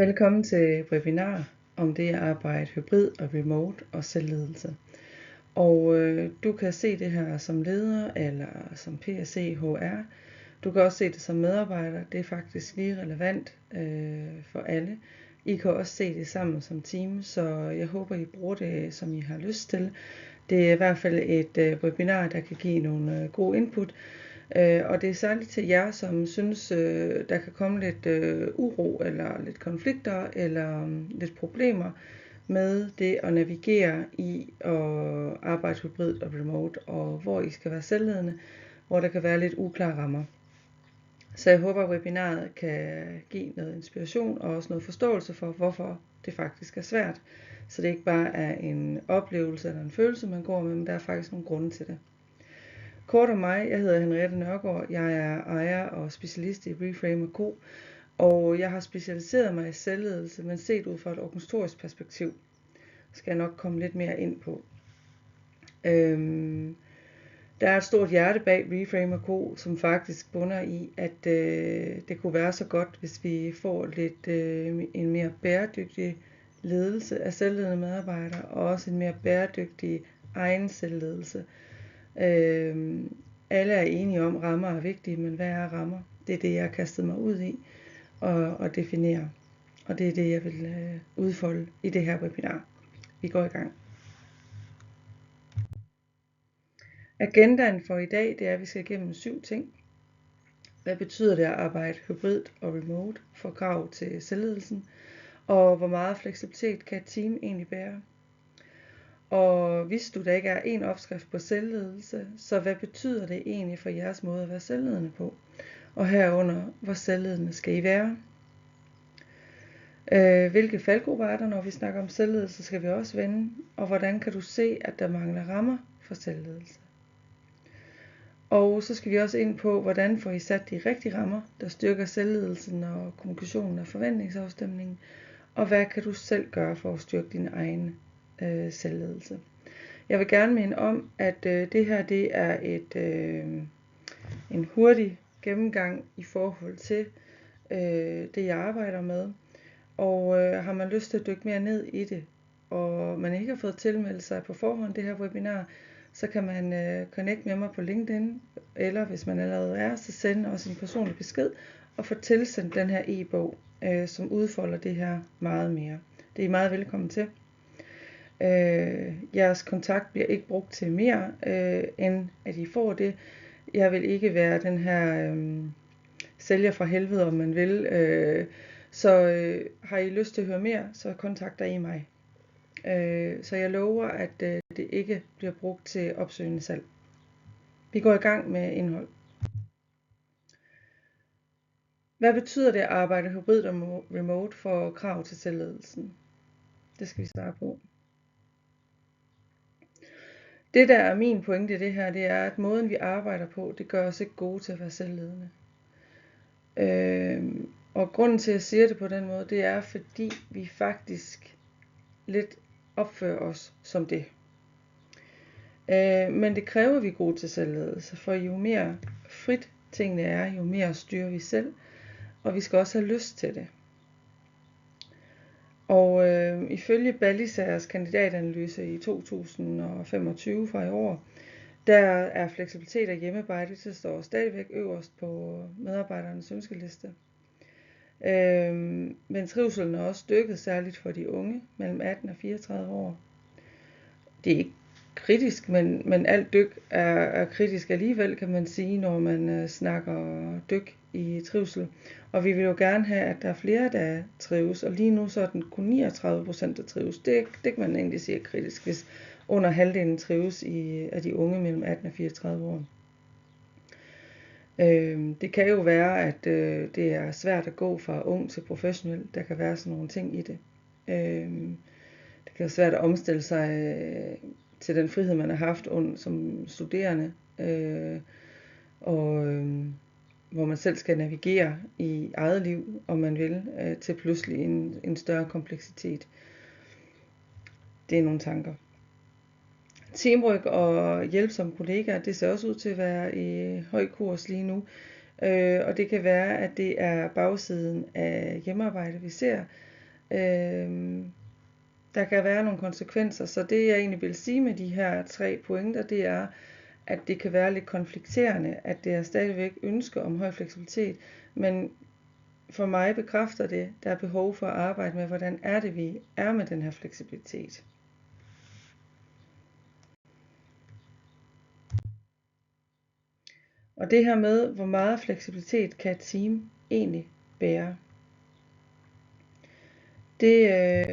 Velkommen til webinar om det at arbejde hybrid og remote og selvledelse. Og du kan se det her som leder eller som PSC HR. Du kan også se det som medarbejder. Det er faktisk lige relevant for alle. I kan også se det sammen som team, så jeg håber I bruger det som I har lyst til. Det er i hvert fald et webinar, der kan give nogle gode input. Og det er særligt til jer, som synes, der kan komme lidt uro eller lidt konflikter eller lidt problemer med det at navigere i at arbejde hybrid og remote, og hvor I skal være selvledende, hvor der kan være lidt uklare rammer. Så jeg håber, at webinaret kan give noget inspiration og også noget forståelse for, hvorfor det faktisk er svært. Så det ikke bare er en oplevelse eller en følelse, man går med, men der er faktisk nogle grunde til det. Kort om mig, jeg hedder Henriette Nørgaard, jeg er ejer og specialist i Reframe & Co. Og jeg har specialiseret mig i selvledelse, men set ud fra et organisatorisk perspektiv. Skal jeg nok komme lidt mere ind på. Der er et stort hjerte bag Reframe & Co, som faktisk bunder i, at det kunne være så godt, hvis vi får lidt en mere bæredygtig ledelse af selvledende medarbejdere, og også en mere bæredygtig egen selvledelse. Alle er enige om, at rammer er vigtige, men hvad er rammer? Det er det, jeg har kastet mig ud i og definere. Og det er det, jeg vil udfolde i det her webinar. Vi går i gang. Agendaen for i dag, det er, at vi skal igennem 7 ting. Hvad betyder det at arbejde hybrid og remote for krav til selvledelsen? Og hvor meget fleksibilitet kan et team egentlig bære? Og hvis du der ikke er en opskrift på selvledelse, så hvad betyder det egentlig for jeres måde at være selvledende på? Og herunder, hvor selvledende skal I være? Hvilke faldgrupper er der, når vi snakker om selvledelse, skal vi også vende? Og hvordan kan du se, at der mangler rammer for selvledelse? Og så skal vi også ind på, hvordan får I sat de rigtige rammer, der styrker selvledelsen og kommunikationen og forventningsafstemningen. Og hvad kan du selv gøre for at styrke din egen selvledelse? Jeg vil gerne minde om, at det her det er en hurtig gennemgang i forhold til det, jeg arbejder med. Og har man lyst til at dykke mere ned i det, og man ikke har fået tilmeldt sig på forhånd det her webinar, så kan man connect med mig på LinkedIn, eller hvis man allerede er, så send også en personlig besked og få tilsendt den her e-bog, som udfolder det her meget mere. Det er I meget velkommen til. Jeres kontakt bliver ikke brugt til mere, end at I får det. Jeg vil ikke være den her sælger fra helvede, om man vil. Så har I lyst til at høre mere, så kontakter I mig. Så jeg lover, at det ikke bliver brugt til opsøgende salg. Vi går i gang med indhold. Hvad betyder det at arbejde hybrid og remote for krav til selvledelsen? Det skal vi svare på. Det der er min pointe i det her, det er, at måden vi arbejder på, det gør os ikke gode til at være selvledende. Og grunden til at jeg siger det på den måde, det er, fordi vi faktisk lidt opfører os som det. Men det kræver, at vi er gode til selvledelse, for jo mere frit tingene er, jo mere styrer vi selv, og vi skal også have lyst til det. Og ifølge Ballisagers kandidatanalyse i 2025 fra i år, der er fleksibilitet og hjemmearbejde, det står stadigvæk øverst på medarbejdernes ønskeliste. Men trivselen er også dykket, særligt for de unge mellem 18 og 34 år. Det er ikke kritisk, men alt dyk er kritisk alligevel, kan man sige, når man snakker dyk i trivsel. Og vi vil jo gerne have, at der er flere, der trives, og lige nu så er den kun 39%, der trives. Det kan man egentlig sige er kritisk, hvis under halvdelen trives af de unge mellem 18 og 34 år. Det kan jo være, at det er svært at gå fra ung til professionel. Der kan være sådan nogle ting i det. Det kan være svært at omstille sig til den frihed, man har haft som studerende. Hvor man selv skal navigere i eget liv, om man vil, til pludselig en større kompleksitet. Det er nogle tanker. Teamwork og hjælpsomme kollegaer, det ser også ud til at være i høj kurs lige nu. Og det kan være, at det er bagsiden af hjemmearbejde, vi ser. Der kan være nogle konsekvenser, så det jeg egentlig vil sige med de her 3 pointer, det er, at det kan være lidt konflikterende, at det er stadigvæk ønsker om høj fleksibilitet, men for mig bekræfter det, der er behov for at arbejde med, hvordan er det, vi er med den her fleksibilitet. Og det her med, hvor meget fleksibilitet kan et team egentlig bære. Det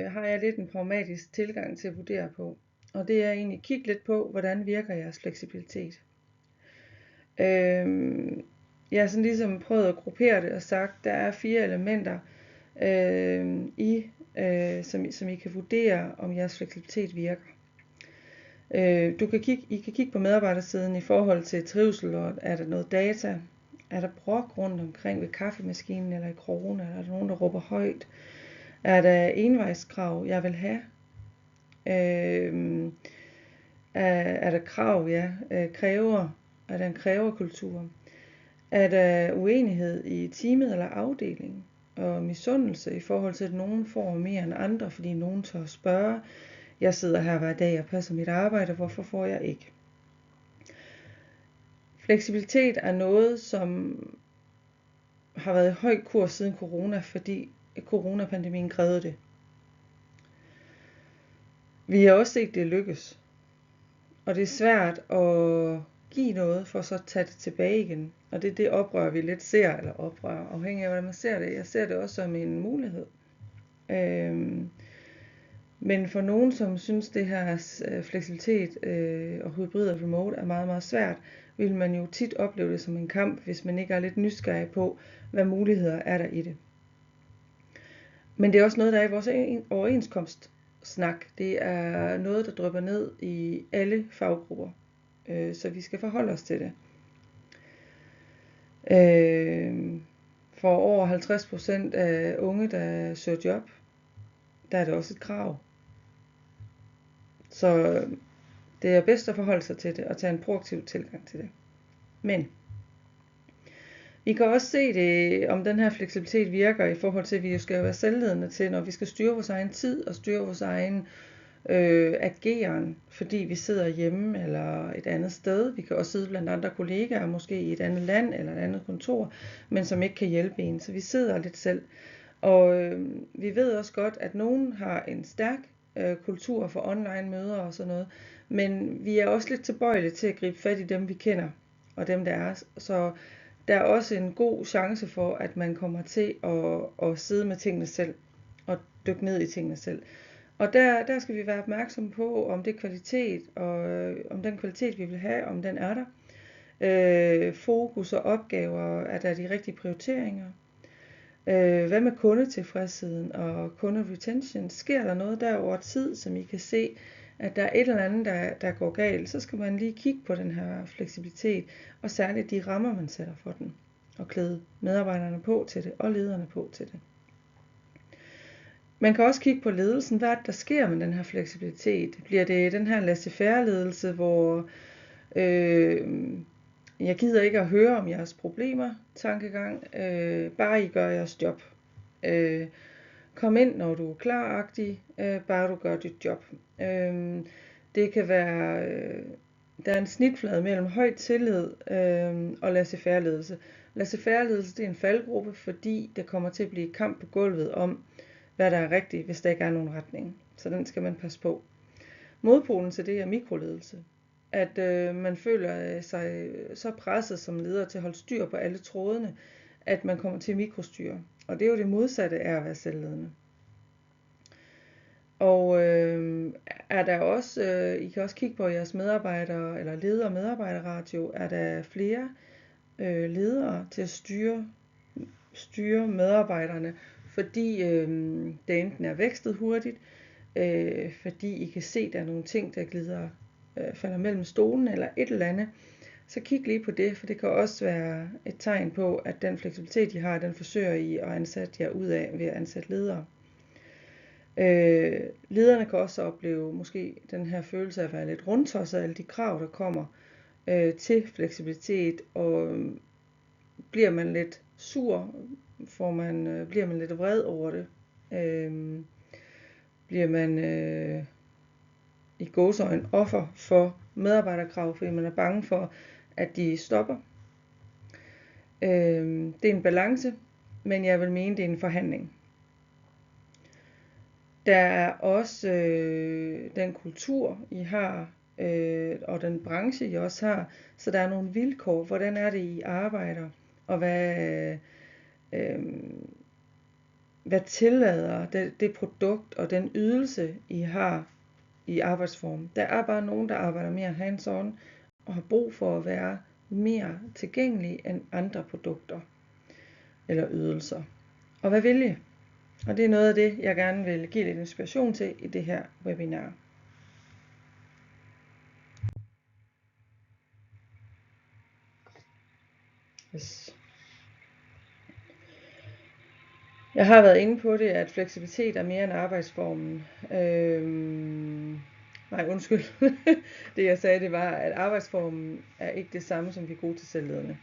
har jeg lidt en pragmatisk tilgang til at vurdere på. Og det er egentlig at kigge lidt på, hvordan virker jeres fleksibilitet. Jeg har sådan ligesom prøvet at gruppere det og sagt, der er 4 elementer, som I kan vurdere, om jeres fleksibilitet virker. I kan kigge på medarbejdersiden i forhold til trivsel, og er der noget data? Er der brok rundt omkring ved kaffemaskinen eller i krogen? Eller er der nogen, der råber højt? Er der envejskrav, jeg vil have? Er der krav, kræver? Er der en kræverkultur? Er der uenighed i teamet eller afdelingen? Og misundelse i forhold til, at nogen får mere end andre, fordi nogen tør at spørge. Jeg sidder her hver dag og passer mit arbejde, hvorfor får jeg ikke? Fleksibilitet er noget, som har været i høj kurs siden corona, fordi coronapandemien krævede det. Vi har også set, det lykkes. Og det er svært at give noget, for så at tage det tilbage igen. Og det er det oprør, vi lidt ser, eller oprør, afhængig af hvordan man ser det. Jeg ser det også som en mulighed. Men for nogen, som synes, det her fleksibilitet og hybrid og remote er meget, meget svært, vil man jo tit opleve det som en kamp, hvis man ikke er lidt nysgerrig på, hvad muligheder er der i det. Men det er også noget, der er i vores overenskomstsnak. Det er noget, der drypper ned i alle faggrupper. Så vi skal forholde os til det. For over 50% af unge, der søger job, der er det også et krav. Så det er bedst at forholde sig til det og tage en proaktiv tilgang til det. Men vi kan også se det, om den her fleksibilitet virker i forhold til, at vi jo skal være selvledende til, når vi skal styre vores egen tid og styre vores egen ageren, fordi vi sidder hjemme eller et andet sted. Vi kan også sidde blandt andre kollegaer, måske i et andet land eller et andet kontor, men som ikke kan hjælpe en. Så vi sidder lidt selv. Og vi ved også godt, at nogen har en stærk kultur for online møder og sådan noget, men vi er også lidt tilbøjelige til at gribe fat i dem, vi kender, og dem, der er. Så der er også en god chance for, at man kommer til at sidde med tingene selv, og dykke ned i tingene selv. Og der skal vi være opmærksomme på, om det er kvalitet, og om den kvalitet, vi vil have, om den er der. Fokus og opgaver, er der de rigtige prioriteringer? Hvad med kundetilfredsheden og kunderetention? Sker der noget der over tid, som I kan se, at der er et eller andet, der går galt? Så skal man lige kigge på den her fleksibilitet, og særligt de rammer, man sætter for den, og klæde medarbejderne på til det, og lederne på til det. Man kan også kigge på ledelsen. Hvad er det, der sker med den her fleksibilitet? Bliver det den her laissez-faire ledelse, hvor jeg gider ikke at høre om jeres problemer, tankegang, bare I gør jeres job. Kom ind, når du er klaragtig, bare du gør dit job. Det kan være, der er en snitflade mellem høj tillid og laissez-faire ledelse. Laissez-faire ledelse, det er en faldgruppe, fordi det kommer til at blive kamp på gulvet om, hvad der er rigtigt, hvis der ikke er nogen retning. Så den skal man passe på. Modpolen til det er mikroledelse. At man føler sig så presset som leder til at holde styr på alle trådene, at man kommer til mikrostyre. Og det er jo det modsatte af at være selvledende. Og er der også, I kan også kigge på jeres medarbejdere, eller leder- og medarbejderratio, er der flere ledere til at styre medarbejderne, fordi det enten er vækstet hurtigt, fordi I kan se, der er nogle ting, der glider, falder mellem stolen eller et eller andet, så kig lige på det, for det kan også være et tegn på, at den fleksibilitet, I har, den forsøger I at ansætte jer ud af ved at ansætte ledere. Lederne kan også opleve måske den her følelse af at være lidt rundtosset af alle de krav, der kommer til fleksibilitet, og bliver man lidt sur, bliver man lidt vred over det, bliver man i gåseøjne offer for medarbejderkrav, fordi man er bange for, at de stopper. Det er en balance, men jeg vil mene, det er en forhandling. Der er også den kultur, I har, og den branche, I også har, så der er nogle vilkår. Hvordan er det, I arbejder, og hvad tillader det produkt og den ydelse, I har i arbejdsform. Der er bare nogen, der arbejder mere hands-on og har brug for at være mere tilgængelige end andre produkter eller ydelser. Og hvad vil I? Og det er noget af det, jeg gerne vil give lidt inspiration til i det her webinar. Yes. Jeg har været inde på det, at fleksibilitet er mere end arbejdsformen. Det jeg sagde, det var, at arbejdsformen er ikke det samme, som vi er gode til selvledende.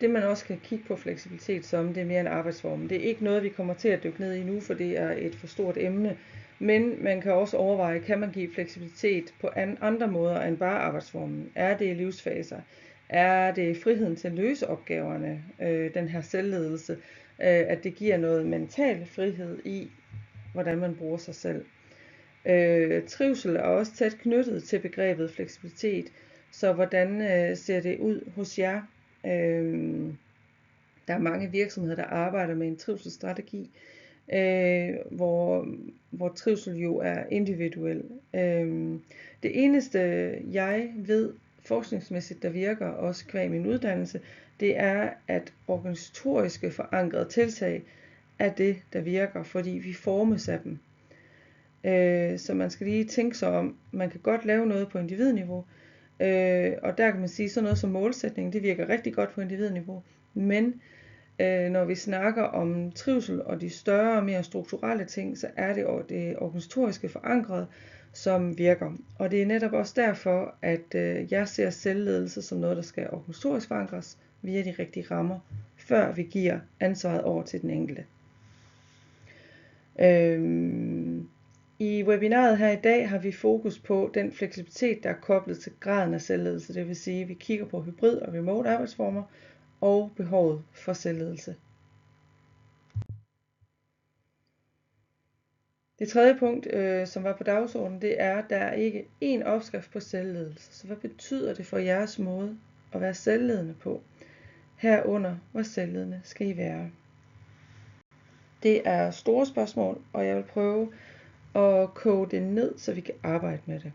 Det man også kan kigge på fleksibilitet som, det er mere end arbejdsformen. Det er ikke noget, vi kommer til at dykke ned i nu, for det er et for stort emne. Men man kan også overveje, kan man give fleksibilitet på andre måder end bare arbejdsformen? Er det i livsfaser? Er det friheden til at løse opgaverne, den her selvledelse? At det giver noget mental frihed i, hvordan man bruger sig selv. Trivsel er også tæt knyttet til begrebet fleksibilitet. Så hvordan ser det ud hos jer? Der er mange virksomheder, der arbejder med en trivselsstrategi, hvor trivsel jo er individuel. Det eneste, jeg ved forskningsmæssigt, der virker, også qua min uddannelse, det er, at organisatoriske forankrede tiltag er det, der virker, fordi vi formes af dem. Så man skal lige tænke sig om, man kan godt lave noget på individniveau, og der kan man sige, sådan noget som målsætning, det virker rigtig godt på individniveau, men når vi snakker om trivsel og de større, mere strukturelle ting, så er det det organisatoriske forankrede, som virker. Og det er netop også derfor, at jeg ser selvledelse som noget, der skal organisatorisk forankres via de rigtige rammer, før vi giver ansvaret over til den enkelte. I webinaret her i dag har vi fokus på den fleksibilitet, der er koblet til graden af selvledelse. Det vil sige, at vi kigger på hybrid og remote arbejdsformer og behovet for selvledelse. Det tredje punkt, som var på dagsordenen, det er, at der er ikke én opskrift på selvledelse. Så hvad betyder det for jeres måde at være selvledende på? Herunder, hvor selvledende skal I være? Det er store spørgsmål, og jeg vil prøve at koge det ned, så vi kan arbejde med det.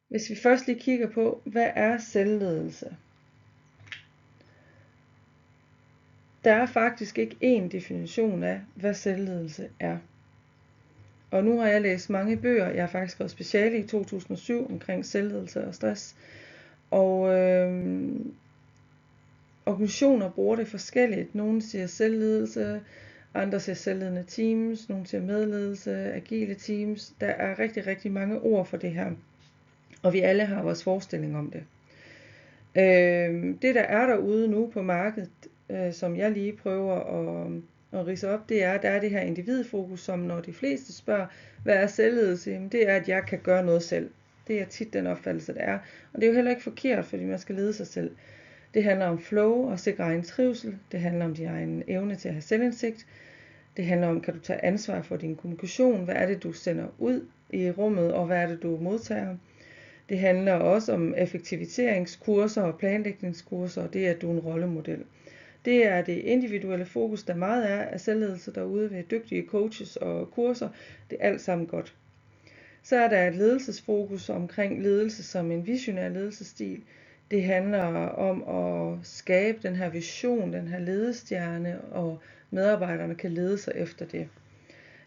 Hvis vi først lige kigger på, hvad er selvledelse? Der er faktisk ikke én definition af, hvad selvledelse er. Og nu har jeg læst mange bøger. Jeg har faktisk skrevet speciale i 2007 omkring selvledelse og stress. Og organisationer bruger det forskelligt. Nogle siger selvledelse, andre siger selvledende teams, nogle siger medledelse, agile teams. Der er rigtig, rigtig mange ord for det her. Og vi alle har vores forestilling om det. Det der er derude nu på markedet, som jeg lige prøver at ridse op, det er, at der er det her individfokus, som når de fleste spørger, hvad er selvledelse? Det er, at jeg kan gøre noget selv. Det er tit den opfattelse, der er. Og det er jo heller ikke forkert, fordi man skal lede sig selv. Det handler om flow og sikre egen trivsel. Det handler om din egen evne til at have selvindsigt. Det handler om, kan du tage ansvar for din kommunikation? Hvad er det, du sender ud i rummet, og hvad er det, du modtager? Det handler også om effektiviseringskurser og planlægningskurser, og det er, at du er en rollemodel. Det er det individuelle fokus, der meget er af selvledelse derude ved dygtige coaches og kurser. Det er alt sammen godt. Så er der et ledelsesfokus omkring ledelse som en visionær ledelsesstil. Det handler om at skabe den her vision, den her ledestjerne, og medarbejderne kan lede sig efter det.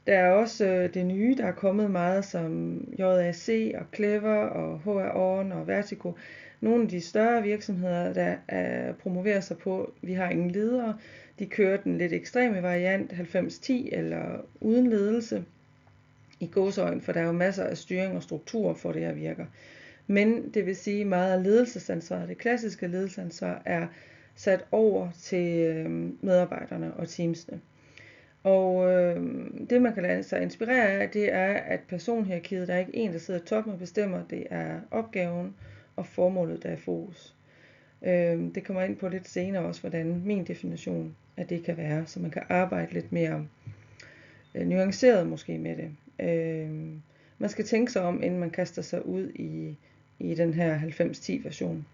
Der er også det nye, der er kommet meget som JAC og Clever og HR On og Vertigo. Nogle af de større virksomheder, der promoverer sig på, vi har ingen ledere. De kører den lidt ekstreme variant, 90-10 eller uden ledelse i gåseøjne, for der er jo masser af styring og struktur for det her virker. Men det vil sige, at meget af ledelsesansvaret, det klassiske ledelsesansvar, er sat over til medarbejderne og teamsene. Og det man kan lade sig inspirere af, det er, at personhierarkiet, der er ikke en, der sidder i toppen og bestemmer, det er opgaven og formålet, der er fokus. Det kommer ind på lidt senere også, hvordan min definition af det kan være, så man kan arbejde lidt mere nuanceret måske med det. Man skal tænke sig om, inden man kaster sig ud i den her 90-10 version.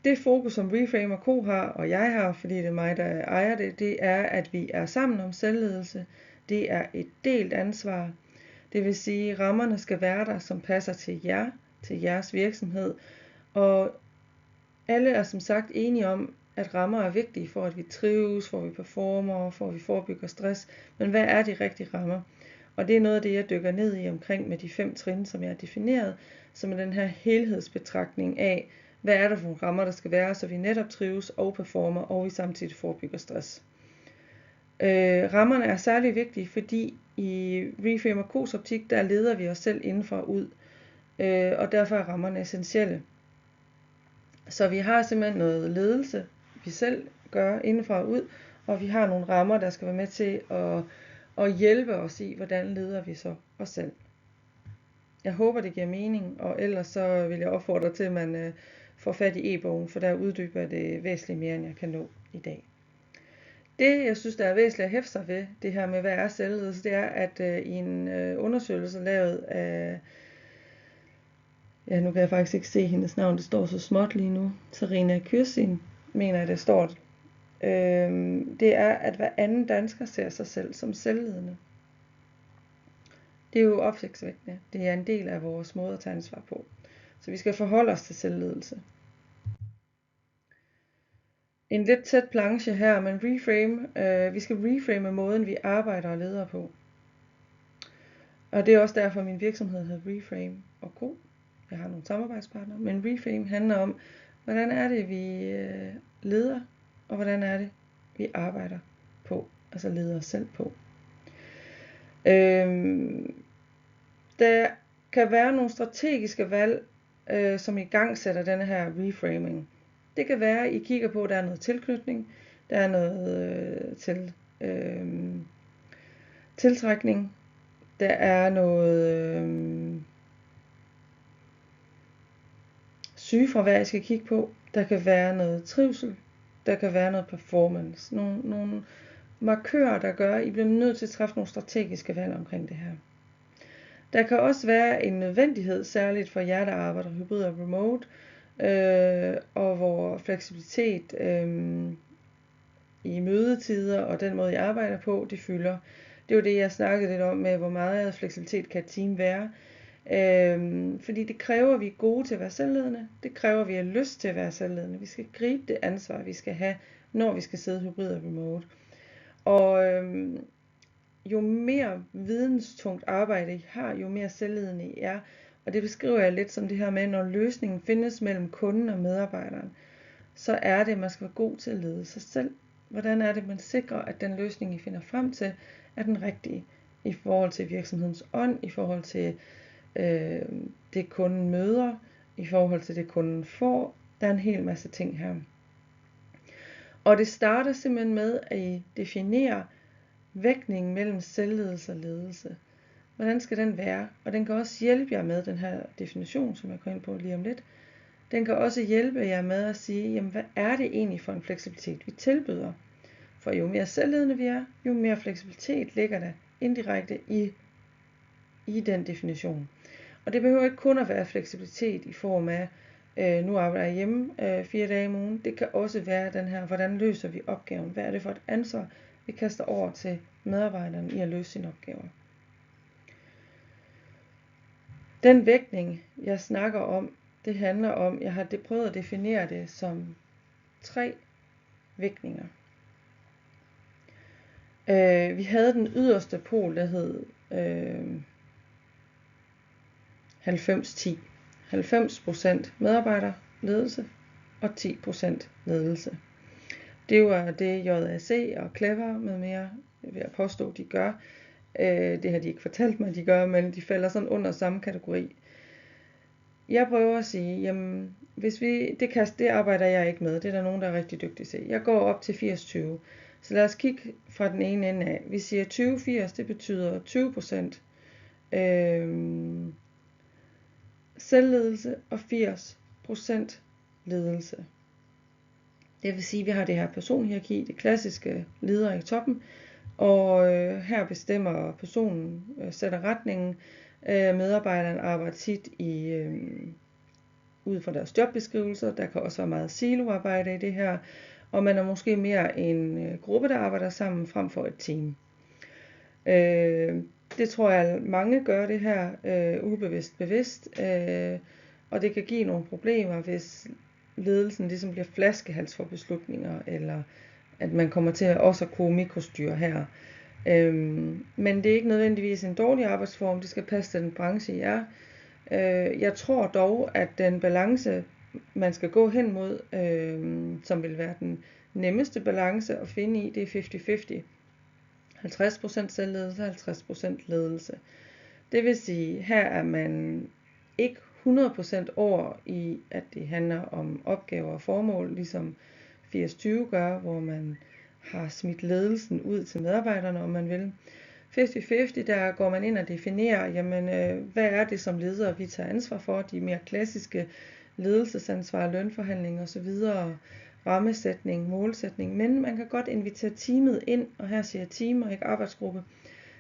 Det fokus, som Reframe & Co. har, og jeg har, fordi det er mig, der ejer det, det er, at vi er sammen om selvledelse. Det er et delt ansvar. Det vil sige, at rammerne skal være der, som passer til jer, til jeres virksomhed. Og alle er som sagt enige om, at rammer er vigtige for, at vi trives, for at vi performer, for at vi forebygger stress. Men hvad er de rigtige rammer? Og det er noget af det, jeg dykker ned i omkring med de 5 trin, som jeg har defineret, som er den her helhedsbetragtning af, hvad er der for nogle rammer, der skal være, så vi netop trives og performer, og vi samtidig forebygger stress. Rammerne er særlig vigtige, fordi i Reframe & Co's optik, der leder vi os selv indenfra og ud, og derfor er rammerne essentielle. Så vi har simpelthen noget ledelse, vi selv gør indenfra og ud, og vi har nogle rammer, der skal være med til at hjælpe os i, hvordan leder vi så os selv. Jeg håber, det giver mening, og ellers så vil jeg opfordre til, at man får fat i e-bogen, for der uddyber det væsentligt mere, end jeg kan nå i dag. Det, jeg synes, der er væsentligt at hæfte sig ved, det her med, hvad er selvledelse, det er, at i en undersøgelse lavet af, nu kan jeg faktisk ikke se hendes navn, det står så småt lige nu, Sarina Kyrsin, mener jeg, det står. Det er, at hver anden dansker ser sig selv som selvledende. Det er jo opsigtsvækkende. Det er en del af vores måde at tage ansvar på. Så vi skal forholde os til selvledelse. En lidt tæt planche her, men vi skal reframe måden, vi arbejder og leder på. Og det er også derfor, min virksomhed hedder Reframe & Co. Jeg har nogle samarbejdspartnere, men Reframe handler om, hvordan er det, vi leder, og hvordan er det, vi arbejder på, altså leder os selv på. Der kan være nogle strategiske valg, som i gang sætter denne her reframing. Det kan være, at I kigger på, at der er noget tilknytning, der er noget tiltrækning, der er noget sygefravær, jeg skal kigge på, der kan være noget trivsel, der kan være noget performance, nogle markører, der gør, at I bliver nødt til at træffe nogle strategiske valg omkring det her. Der kan også være en nødvendighed, særligt for jer, der arbejder hybrid og remote, og hvor fleksibilitet i mødetider og den måde, jeg arbejder på, det fylder. Det er jo det, jeg snakkede lidt om med, hvor meget fleksibilitet kan et team være. Fordi det kræver, at vi er gode til at være selvledende. Det kræver, at vi har lyst til at være selvledende. Vi skal gribe det ansvar, vi skal have, når vi skal sidde hybrid og remote. Og jo mere videnstungt arbejde I har, jo mere selvledende I er. Og det beskriver jeg lidt som det her med, når løsningen findes mellem kunden og medarbejderen, så er det, at man skal være god til at lede sig selv. Hvordan er det, man sikrer, at den løsning, I finder frem til, er den rigtige i forhold til virksomhedens ånd, i forhold til det kunden møder, i forhold til det kunden får. Der er en hel masse ting her. Og det starter simpelthen med, at I definerer vægtningen mellem selvledelse og ledelse. Hvordan skal den være? Og den kan også hjælpe jer med den her definition, som jeg går ind på lige om lidt. Den kan også hjælpe jer med at sige, jamen hvad er det egentlig for en fleksibilitet, vi tilbyder? For jo mere selvledende vi er, jo mere fleksibilitet ligger der indirekte i den definition. Og det behøver ikke kun at være fleksibilitet i form af, nu arbejder jeg hjemme 4 dage om ugen. Det kan også være den her, hvordan løser vi opgaven? Hvad er det for et ansvar, vi kaster over til medarbejderen i at løse sine opgaver? Den vægtning, jeg snakker om, det handler om, jeg har prøvet at definere det som 3 vægtninger. Vi havde den yderste pol, der hed 90-10. 90% medarbejderledelse og 10% ledelse. Det var det JAC og Clever med mere, vil jeg påstå, de gør. Det har de ikke fortalt mig, de gør, men de falder sådan under samme kategori. Jeg prøver at sige, jamen, det arbejder jeg ikke med. Det er der nogen, der er rigtig dygtige til. Jeg går op til 80-20. Så lad os kigge fra den ene ende af. Vi siger 20-80, det betyder 20% selvledelse og 80% ledelse. Det vil sige, at vi har det her personhierarki, det klassiske leder i toppen, og her bestemmer personen, sætter retningen. Medarbejderne arbejder tit ud fra deres jobbeskrivelser. Der kan også være meget siloarbejde i det her, og man er måske mere en gruppe, der arbejder sammen frem for et team. Det tror jeg, mange gør det her ubevidst bevidst, og det kan give nogle problemer, hvis ledelsen ligesom bliver flaskehals for beslutninger, eller at man kommer til også at kunne mikrostyre her. Men det er ikke nødvendigvis en dårlig arbejdsform, det skal passe til den branche, I er. Jeg tror dog, at den balance, man skal gå hen mod, som vil være den nemmeste balance at finde i, det er 50-50. 50% selvledelse, 50% ledelse. Det vil sige, her er man ikke 100% over i, at det handler om opgaver og formål, ligesom 80-20 gør, hvor man har smidt ledelsen ud til medarbejderne, om man vil. 50-50, der går man ind og definerer, jamen, hvad er det som ledere, vi tager ansvar for, de mere klassiske ledelsesansvar, lønforhandling osv., rammesætning, målsætning, men man kan godt invitere teamet ind, og her siger jeg team og ikke arbejdsgruppe,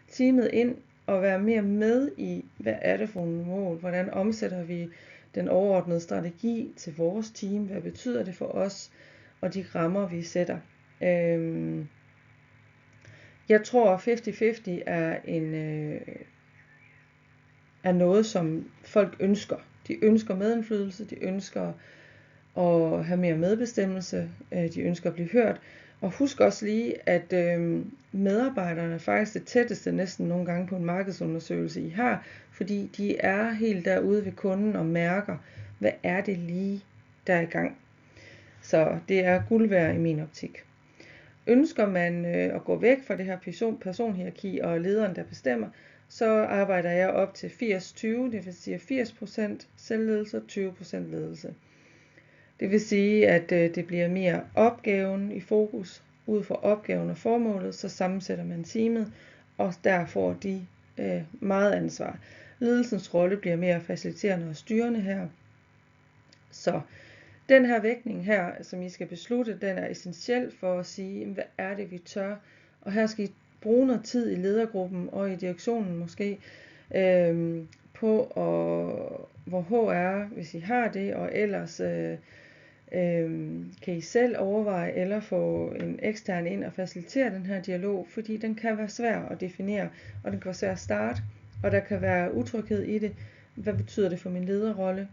teamet ind og være mere med i, hvad er det for nogle mål, hvordan omsætter vi den overordnede strategi til vores team, hvad betyder det for os, og de rammer vi sætter. Jeg tror 50-50 er noget, som folk ønsker. De ønsker medindflydelse, de ønsker at have mere medbestemmelse, de ønsker at blive hørt. Og husk også lige, at medarbejderne er faktisk det tætteste næsten nogle gange på en markedsundersøgelse, I har, fordi de er helt derude ved kunden og mærker, hvad er det lige, der er i gang. Så det er guld værd i min optik. Ønsker man at gå væk fra det her personhierarki og lederen, der bestemmer, så arbejder jeg op til 80-20, det vil sige 80% selvledelse og 20% ledelse. Det vil sige, at det bliver mere opgaven i fokus. Ud fra opgaven og formålet, så sammensætter man teamet, og der får de meget ansvar. Ledelsens rolle bliver mere faciliterende og styrende her. Så den her vægtning her, som I skal beslutte, den er essentiel for at sige, hvad er det, vi tør. Og her skal I bruge noget tid i ledergruppen og i direktionen måske, på hvor HR, hvis I har det, og ellers kan I selv overveje eller få en ekstern ind og facilitere den her dialog, fordi den kan være svær at definere, og den kan være svær at starte, og der kan være utryghed i det. Hvad betyder det for min lederrolle?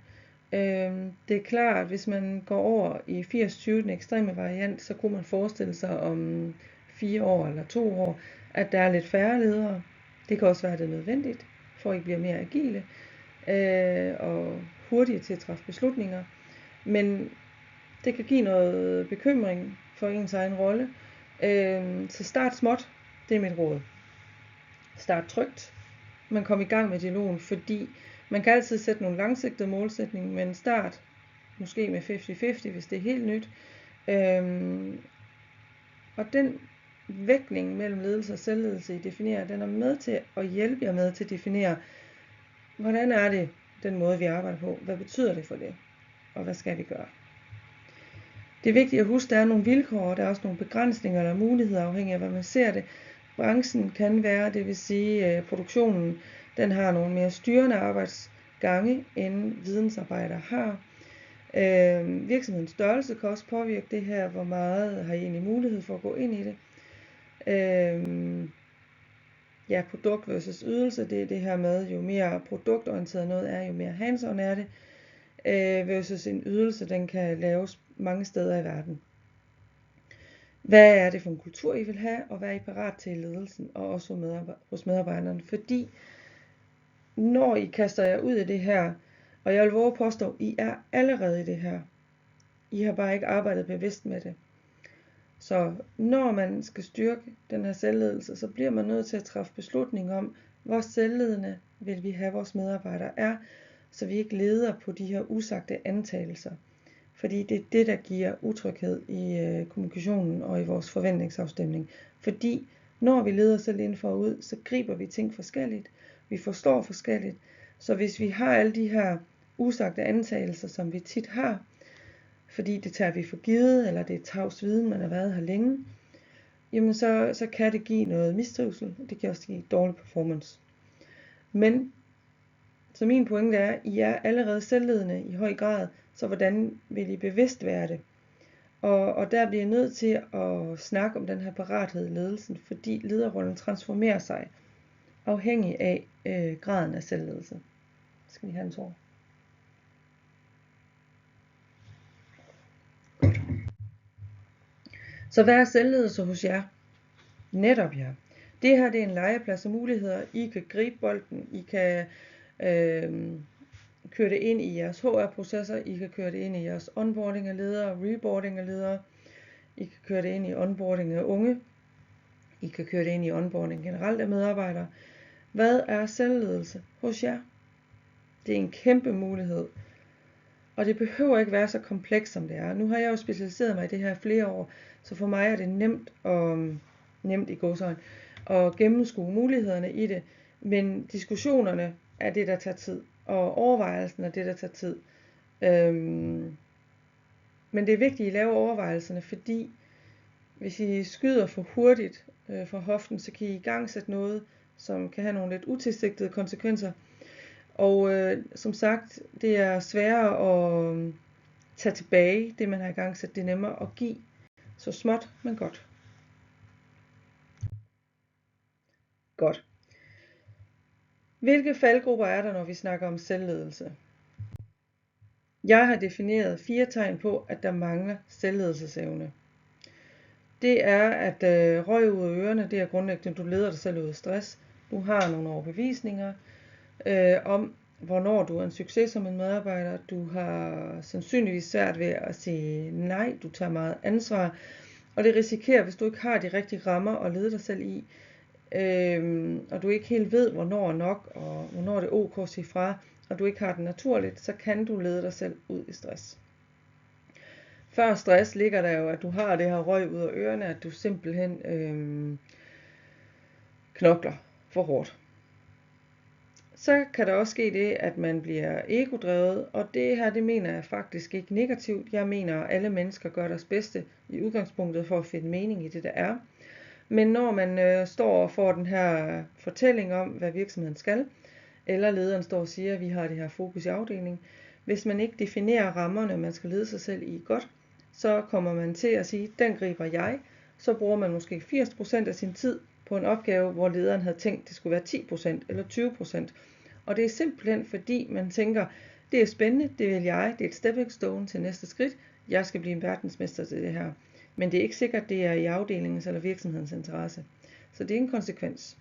Det er klart, at hvis man går over i 80-20, den ekstreme variant, så kunne man forestille sig om 4 år eller 2 år, at der er lidt færre ledere. Det kan også være, at det er nødvendigt, for at I bliver mere agile og hurtigere til at træffe beslutninger. Men det kan give noget bekymring for ens egen rolle. Så start småt, det er mit råd. Start trygt, men kom i gang med dialogen, fordi man kan altid sætte nogle langsigtede målsætninger, men start måske med 50-50, hvis det er helt nyt. Og den vægtning mellem ledelse og selvledelse, I definerer, den er med til at hjælpe jer med til at definere, hvordan er det den måde, vi arbejder på? Hvad betyder det for det? Og hvad skal vi gøre? Det er vigtigt at huske, at der er nogle vilkår, og der er også nogle begrænsninger eller muligheder, afhængig af, hvad man ser det. Branchen kan være, det vil sige, produktionen, den har nogle mere styrende arbejdsgange, end vidensarbejdere har. Virksomhedens størrelse kan også påvirke det her, hvor meget har I egentlig mulighed for at gå ind i det. Produkt versus ydelse, det er det her med, jo mere produktorienteret noget er, jo mere hands-on er det, versus en ydelse, den kan laves mange steder i verden. Hvad er det for en kultur, I vil have, og hvad er I parat til i ledelsen, og også hos medarbejderne? Fordi når I kaster jer ud i det her, og jeg vil våge at påstå, I er allerede i det her, I har bare ikke arbejdet bevidst med det, Så når man skal styrke den her selvledelse, så bliver man nødt til at træffe beslutning om, hvor selvledende vil vi have vores medarbejdere er, så vi ikke leder på de her usagte antagelser. Fordi det er det, der giver utryghed i kommunikationen og i vores forventningsafstemning. Fordi når vi leder selv indenfor og ud, så griber vi ting forskelligt. Vi forstår forskelligt. Så hvis vi har alle de her usagte antagelser, som vi tit har, fordi det tager vi for givet, eller det er tavs viden, man har været her længe, jamen så kan det give noget mistrivsel. Det kan også give dårlig performance. Men så min pointe er, at I er allerede selvledende i høj grad, så hvordan vil I bevidst være det? Og der bliver I nødt til at snakke om den her parathed i ledelsen, fordi lederrollen transformerer sig afhængig af graden af selvledelse. Skal vi have en tår? Godt. Så hvad er selvledelse hos jer? Netop jer. Det her det er en legeplads af muligheder. I kan gribe bolden, I kan køre det ind i jeres HR-processer, I kan køre det ind i jeres onboarding af ledere, reboarding af ledere, I kan køre det ind i onboarding af unge, I kan køre det ind i onboarding generelt af medarbejdere. Hvad er selvledelse hos jer? Det er en kæmpe mulighed, og det behøver ikke være så komplekst som det er. Nu har jeg jo specialiseret mig i det her flere år, så for mig er det nemt i gåseøjne at gennemskue mulighederne i det, men diskussionerne er det, der tager tid, og overvejelsen er det, der tager tid. Men det er vigtigt, at I laver overvejelserne, fordi hvis I skyder for hurtigt fra hoften, så kan I igangsætte noget, som kan have nogle lidt utilsigtede konsekvenser. Og som sagt, det er sværere at tage tilbage det, man har igangsat. Det er nemmere at give så småt, men godt. Godt. Hvilke faldgrupper er der, når vi snakker om selvledelse? Jeg har defineret 4 tegn på, at der mangler selvledelsesevne. Det er, at røg ud af ørerne, det er grundlæggende, du leder dig selv ud af stress. Du har nogle overbevisninger om, hvornår du er en succes som en medarbejder. Du har sandsynligvis svært ved at sige nej, du tager meget ansvar. Og det risikerer, hvis du ikke har de rigtige rammer at lede dig selv i, og du ikke helt ved, hvornår er nok, og hvornår det er ok at sige fra, og du ikke har det naturligt, så kan du lede dig selv ud i stress. Før stress ligger der jo, at du har det her røg ud af ørerne, at du simpelthen knokler for hårdt. Så kan der også ske det, at man bliver egodrevet, og det her, det mener jeg faktisk ikke negativt. Jeg mener, at alle mennesker gør deres bedste i udgangspunktet for at finde mening i det, der er. Men når man står og får den her fortælling om, hvad virksomheden skal, eller lederen står og siger, at vi har det her fokus i afdelingen, hvis man ikke definerer rammerne, man skal lede sig selv i godt, så kommer man til at sige, den griber jeg, så bruger man måske 80% af sin tid på en opgave, hvor lederen havde tænkt, det skulle være 10% eller 20%. Og det er simpelthen fordi, man tænker, det er spændende, det vil jeg, det er et stepping stone til næste skridt, jeg skal blive en verdensmester til det her. Men det er ikke sikkert, det er i afdelingens eller virksomhedens interesse. Så det er en konsekvens.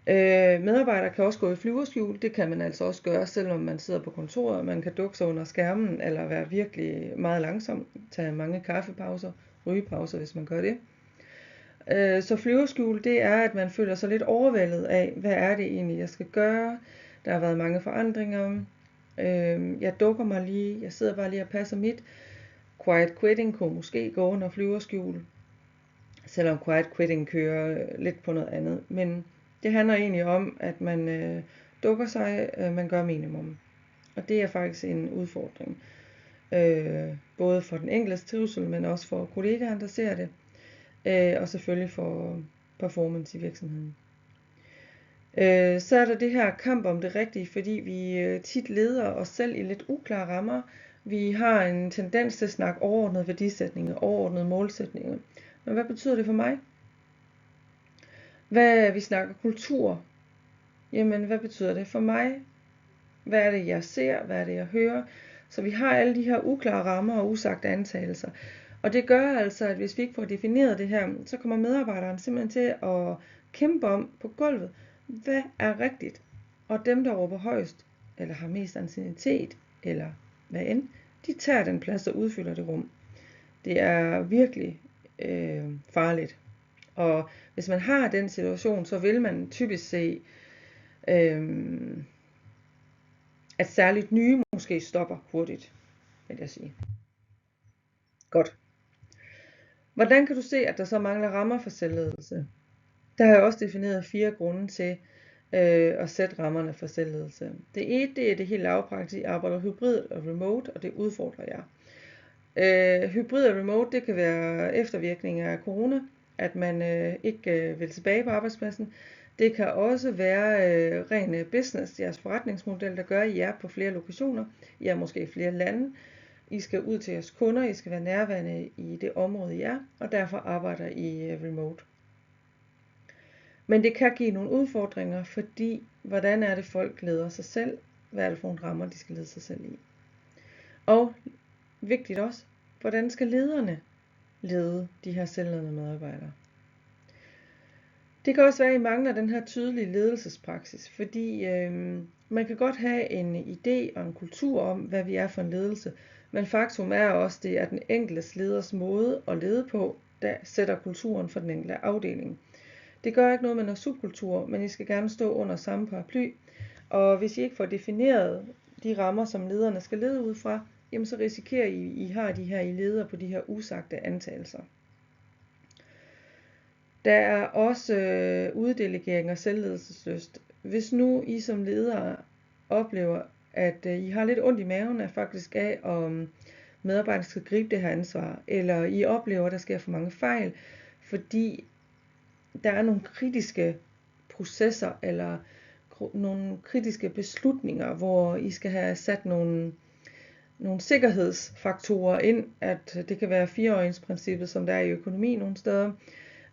Medarbejdere kan også gå i flyverskjul. Det kan man altså også gøre, selvom man sidder på kontoret. Man kan dukke sig under skærmen, eller være virkelig meget langsom. Tage mange kaffepauser, rygepauser, hvis man gør det. Så flyverskjul, det er, at man føler sig lidt overvældet af, hvad er det egentlig, jeg skal gøre. Der har været mange forandringer. Jeg dukker mig lige, jeg sidder bare lige og passer mit. Quiet quitting kunne måske gå under flyverskjul, selvom quiet quitting kører lidt på noget andet. Men det handler egentlig om, at man dukker sig, man gør minimum. Og det er faktisk en udfordring. Både for den enkeltes trivsel, men også for kollegaerne, der ser det. Og selvfølgelig for performance i virksomheden. Så er der det her kamp om det rigtige, fordi vi tit leder os selv i lidt uklare rammer. Vi har en tendens til at snakke overordnede værdisætninger, overordnede målsætninger. Men hvad betyder det for mig? Vi snakker kultur. Jamen, hvad betyder det for mig? Hvad er det, jeg ser? Hvad er det, jeg hører? Så vi har alle de her uklare rammer og usagte antagelser. Og det gør altså, at hvis vi ikke får defineret det her, så kommer medarbejderen simpelthen til at kæmpe om på gulvet. Hvad er rigtigt? Og dem, der råber højst, eller har mest anciennitet, eller hvad end, de tager den plads og udfylder det rum. Det er virkelig farligt. Og hvis man har den situation, så vil man typisk se, at særligt nye måske stopper hurtigt, vil jeg sige. Godt. Hvordan kan du se, at der så mangler rammer for selvledelse? Der har jeg også defineret 4 grunde til at sætte rammerne for selvledelse. Det ene, det er det helt lavpraktiske. Jeg arbejder hybrid og remote, og det udfordrer jeg. Hybrid og remote, det kan være eftervirkninger af corona, at man ikke vil tilbage på arbejdspladsen. Det kan også være ren business, jeres forretningsmodel, der gør, at I er på flere lokationer. I er måske i flere lande. I skal ud til jeres kunder, I skal være nærværende i det område, I er, og derfor arbejder I remote. Men det kan give nogle udfordringer, fordi hvordan er det, folk leder sig selv? Hvad er det for nogle rammer, de skal lede sig selv i? Og vigtigt også, hvordan skal lederne lede de her selvledende medarbejdere? Det kan også være, at I mangler den her tydelige ledelsespraksis, fordi man kan godt have en idé og en kultur om, hvad vi er for en ledelse, men faktum er også, det er den enkelte leders måde at lede på, der sætter kulturen for den enkelte afdeling. Det gør ikke noget med noget subkultur, men I skal gerne stå under samme paraply, og hvis I ikke får defineret de rammer, som lederne skal lede ud fra, jamen så risikerer I har de her, I leder på de her usagte antagelser. Der er også uddelegering og selvledelseslyst. Hvis nu I som ledere oplever, at I har lidt ondt i maven af faktisk af, om medarbejderne skal gribe det her ansvar, eller I oplever, at der sker for mange fejl, fordi der er nogle kritiske processer, eller nogle kritiske beslutninger, hvor I skal have sat nogle sikkerhedsfaktorer ind, at det kan være 4-øjensprincippet, som der er i økonomi nogle steder.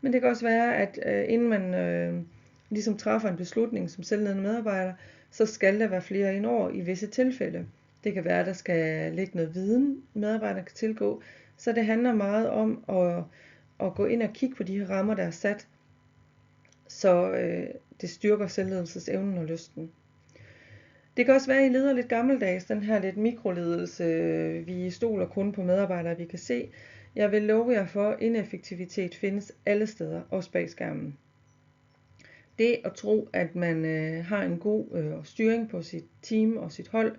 Men det kan også være, at inden man ligesom træffer en beslutning som selvledende medarbejder, så skal der være flere ind over i visse tilfælde. Det kan være, at der skal ligge noget viden, medarbejderne kan tilgå. Så det handler meget om at gå ind og kigge på de her rammer, der er sat, så det styrker selvledelsesevnen og lysten. Det kan også være, at I leder lidt gammeldags, den her lidt mikroledelse, vi stoler kun på medarbejdere, vi kan se. Jeg vil love jer for, at ineffektivitet findes alle steder, også bag skærmen. Det at tro, at man har en god styring på sit team og sit hold,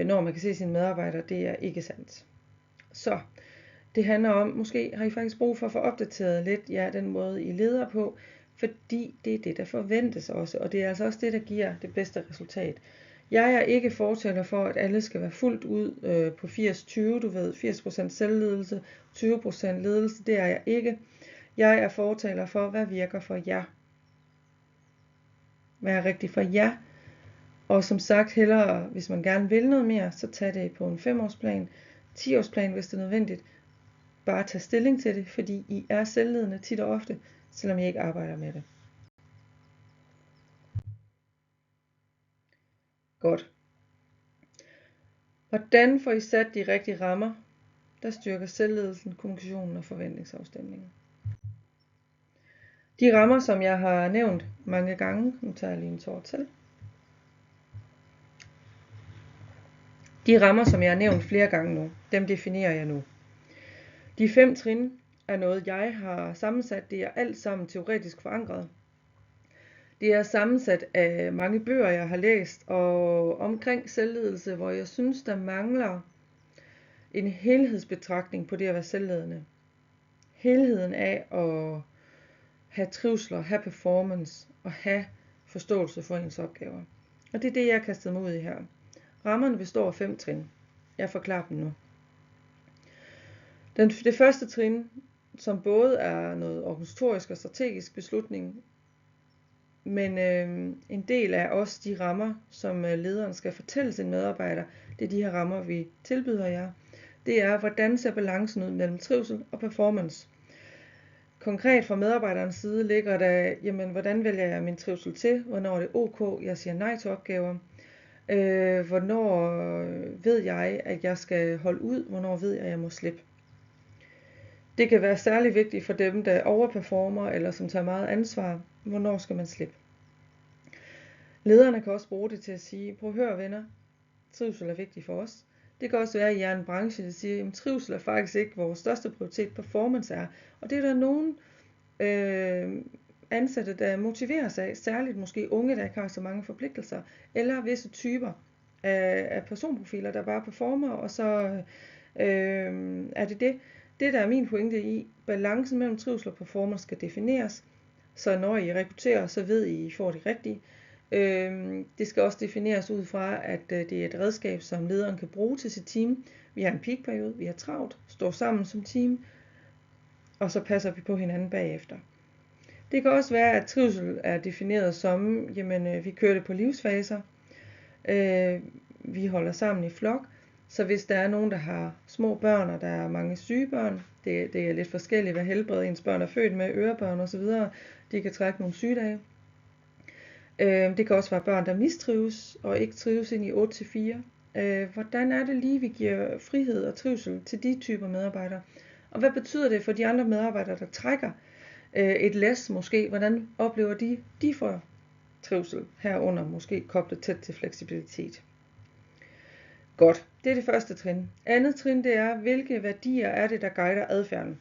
når man kan se sine medarbejdere, det er ikke sandt. Så det handler om, måske har I faktisk brug for at få opdateret lidt den måde, I leder på, fordi det er det, der forventes også, og det er altså også det, der giver det bedste resultat. Jeg er ikke fortaler for, at alle skal være fuldt ud på 80-20, du ved, 80% selvledelse, 20% ledelse, det er jeg ikke. Jeg er fortaler for, hvad virker for jer. Hvad er rigtigt for jer? Og som sagt, hellere, hvis man gerne vil noget mere, så tag det på en 5-årsplan, 10-årsplan, hvis det er nødvendigt. Bare tag stilling til det, fordi I er selvledende tit og ofte, selvom I ikke arbejder med det. Godt. Hvordan får I sat de rigtige rammer, der styrker selvledelsen, kommunikationen og forventningsafstemningen? De rammer, som jeg har nævnt mange gange, nu tager jeg lige en tår til. De rammer, som jeg har nævnt flere gange nu, dem definerer jeg nu. De 5 trin er noget, jeg har sammensat. Det er alt sammen teoretisk forankret. Det er sammensat af mange bøger, jeg har læst, og omkring selvledelse, hvor jeg synes, der mangler en helhedsbetragtning på det at være selvledende. Helheden af at have trivsler, have performance og have forståelse for ens opgaver. Og det er det, jeg har kastet mig ud i her. Rammerne består af 5 trin. Jeg forklarer dem nu. Det første trin, som både er noget organisatorisk og strategisk beslutning, men en del af også de rammer, som lederen skal fortælle sine medarbejdere, det er de her rammer, vi tilbyder jer. Det er, hvordan ser balancen ud mellem trivsel og performance. Konkret fra medarbejderens side ligger der, jamen, hvordan vælger jeg min trivsel til? Hvornår er det ok, jeg siger nej til opgaver? Hvornår ved jeg, at jeg skal holde ud? Hvornår ved jeg, at jeg må slippe? Det kan være særlig vigtigt for dem, der overperformer eller som tager meget ansvar. Hvornår skal man slippe? Lederne kan også bruge det til at sige, prøv at høre venner, trivsel er vigtigt for os. Det kan også være, at I er en branche, der siger, at trivsel er faktisk ikke vores største prioritet, performance er. Og det er der nogen ansatte, der motiveres af, særligt måske unge, der ikke har så mange forpligtelser, eller visse typer af personprofiler, der bare performer, og så er det det. Det, der er min pointe i, balancen mellem trivsel og performance skal defineres, så når I rekrutterer, så ved I får det rigtige. Det skal også defineres ud fra, at det er et redskab, som lederen kan bruge til sit team. Vi har en peakperiode, vi har travlt, står sammen som team, og så passer vi på hinanden bagefter. Det kan også være, at trivsel er defineret som, jamen vi kører det på livsfaser, vi holder sammen i flok, så hvis der er nogen, der har små børn, og der er mange syge børn, det er lidt forskelligt, hvad helbred ens børn er født med, ørebørn osv., de kan trække nogle sygedage. Det kan også være børn, der mistrives og ikke trives ind i 8-4. Hvordan er det lige, vi giver frihed og trivsel til de typer medarbejdere? Og hvad betyder det for de andre medarbejdere, der trækker et læs måske? Hvordan oplever de får trivsel herunder, måske koblet tæt til fleksibilitet? Godt, det er det første trin. Andet trin, det er, hvilke værdier er det, der guider adfærden?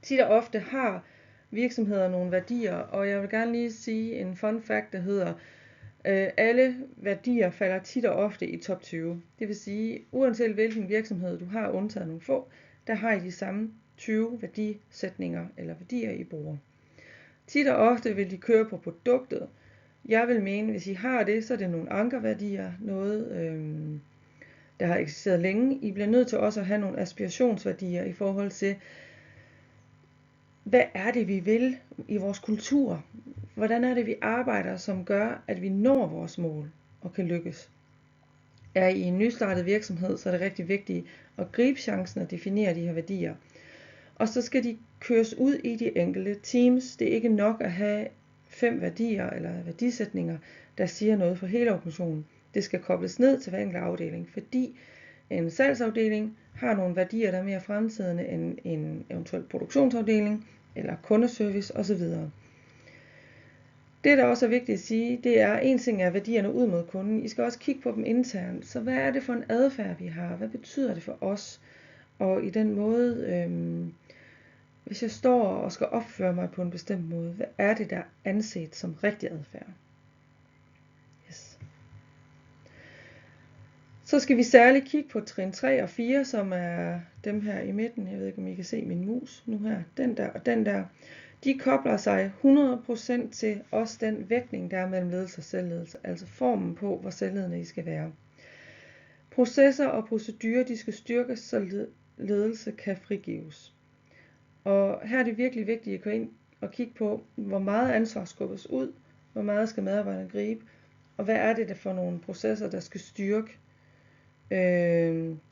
Tit og ofte har virksomheder nogle værdier, og jeg vil gerne lige sige en fun fact, der hedder, alle værdier falder tit og ofte i top 20. Det vil sige, uanset hvilken virksomhed du har, undtaget nogle få, der har I de samme 20 værdisætninger eller værdier, I bruger. Tit og ofte vil de køre på produktet. Jeg vil mene, hvis I har det, så er det nogle ankerværdier, noget der har eksisteret længe. I bliver nødt til også at have nogle aspirationsværdier i forhold til, hvad er det, vi vil i vores kultur? Hvordan er det, vi arbejder, som gør, at vi når vores mål og kan lykkes? Er I en nystartet virksomhed, så er det rigtig vigtigt at gribe chancen og definere de her værdier. Og så skal de køres ud i de enkelte teams. Det er ikke nok at have 5 værdier eller værdisætninger, der siger noget for hele organisationen. Det skal kobles ned til hver enkelt afdeling, fordi en salgsafdeling har nogle værdier, der er mere fremtidende end en eventuel produktionsafdeling eller kundeservice osv. Det, der også er vigtigt at sige, det er, en ting er værdierne ud mod kunden. I skal også kigge på dem internt. Så hvad er det for en adfærd, vi har? Hvad betyder det for os? Og i den måde, hvis jeg står og skal opføre mig på en bestemt måde, hvad er det, der er anset som rigtig adfærd? Yes. Så skal vi særligt kigge på trin 3 og 4, som er dem her i midten. Jeg ved ikke, om I kan se min mus nu her. Den der og den der. De kobler sig 100% til også den vægtning, der er mellem ledelse og selvledelse. Altså formen på, hvor selvledende I skal være. Processer og procedurer, de skal styrkes, så ledelse kan frigives. Og her er det virkelig vigtigt at gå ind og kigge på, hvor meget ansvar skubbes ud, hvor meget skal medarbejderne gribe, og hvad er det for nogle processer, der skal styrke